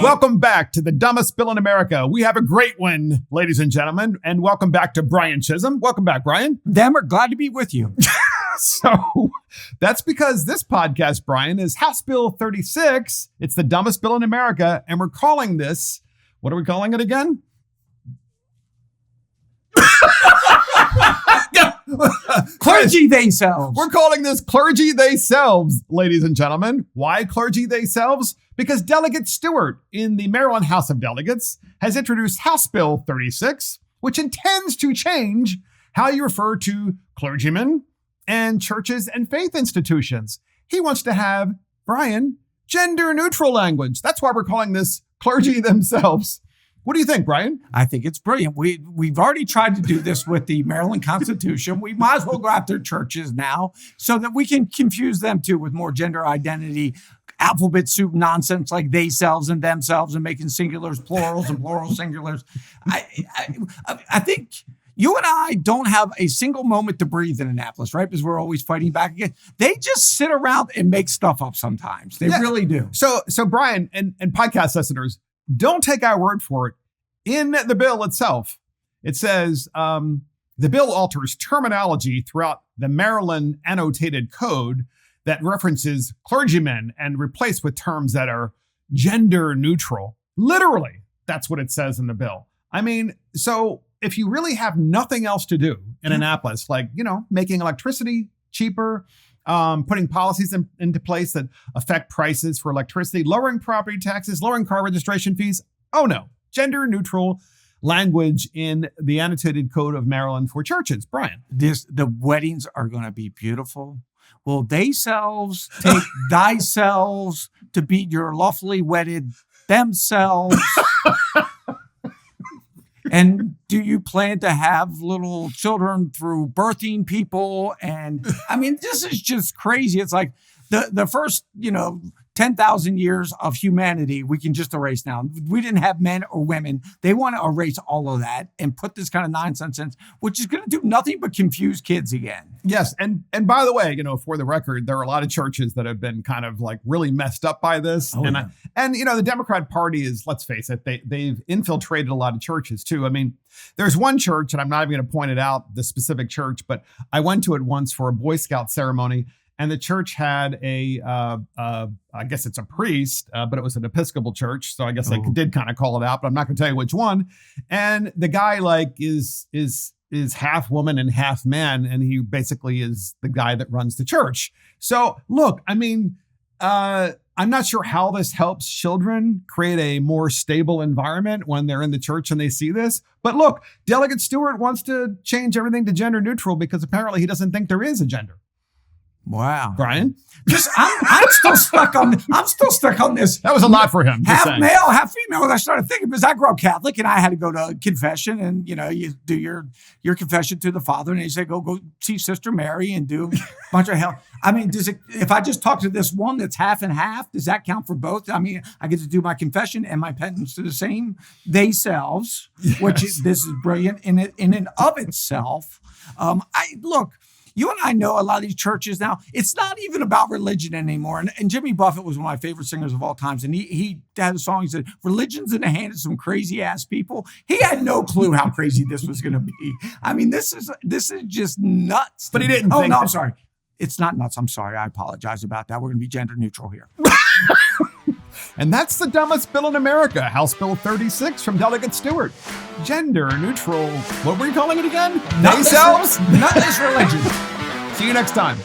Welcome back to the dumbest bill in America. We have a great one, ladies and gentlemen, and welcome back to Brian Chisholm. Welcome back, Brian. We're glad to be with you. So that's because this podcast, Brian, is House Bill 36. It's the dumbest bill in America, and we're calling this, what are we calling it again? Clergy-Theyselves. We're calling this Clergy-Theyselves, ladies and gentlemen. Why Clergy-Theyselves? Because Delegate Stewart in the Maryland House of Delegates has introduced House Bill 36, which intends to change how you refer to clergymen and churches and faith institutions. He wants to have, Brian, gender-neutral language. That's why we're calling this Clergy-Themselves. What do you think, Brian? I think it's brilliant. We've already tried to do this with the Maryland Constitution. We might as well go after churches now so that we can confuse them too with more gender identity, alphabet soup nonsense like theyselves and themselves and making singulars plurals and plural singulars. I think you and I don't have a single moment to breathe in Annapolis, right? Because we're always fighting back again. They just sit around and make stuff up sometimes. They really do. So Brian and podcast listeners, don't take our word for it. In the bill itself, it says the bill alters terminology throughout the Maryland annotated code that references clergymen and replaced with terms that are gender neutral. Literally, that's what it says in the bill. I mean, so if you really have nothing else to do in Annapolis, like, making electricity cheaper, putting policies into place that affect prices for electricity, lowering property taxes, lowering car registration fees. Oh no, gender neutral language in the annotated code of Maryland for churches. Brian. The weddings are going to be beautiful. Will theyselves take thyselves to be your lawfully wedded themselves? And do you plan to have little children through birthing people? And I mean, this is just crazy. It's like the first, 10,000 years of humanity, we can just erase now. We didn't have men or women. They want to erase all of that and put this kind of nonsense in, which is going to do nothing but confuse kids again. Yes. And by the way, for the record, there are a lot of churches that have been kind of like really messed up by this. Oh, and the Democrat Party is, let's face it, they've infiltrated a lot of churches too. I mean, there's one church, and I'm not even going to point it out, the specific church, but I went to it once for a Boy Scout ceremony. And the church had I guess it's a priest, but it was an Episcopal church. So I guess I did kind of call it out, but I'm not going to tell you which one. And the guy is half woman and half man. And he basically is the guy that runs the church. So look, I mean, I'm not sure how this helps children create a more stable environment when they're in the church and they see this. But look, Delegate Stewart wants to change everything to gender neutral because apparently he doesn't think there is a gender. Wow, Brian, I'm still stuck on. I'm still stuck on this. That was a lot for him. Half male, half female. I started thinking because I grew up Catholic and I had to go to confession, and you do your confession to the Father, and he said go see Sister Mary and do a bunch of hell. I mean, if I just talk to this one that's half and half, does that count for both? I mean, I get to do my confession and my penance to the same theyselves, which this is brilliant in and of itself. Look. You and I know a lot of these churches now, it's not even about religion anymore. And Jimmy Buffett was one of my favorite singers of all times. And he had a song, he said, religion's in the hands of some crazy ass people. He had no clue how crazy this was going to be. I mean, this is just nuts. But he didn't think I'm sorry. It's not nuts. I'm sorry. I apologize about that. We're going to be gender neutral here. And that's the dumbest bill in America, House Bill 36 from Delegate Stewart. Gender neutral. What were you calling it again? Theyselves? Not this religion. See you next time.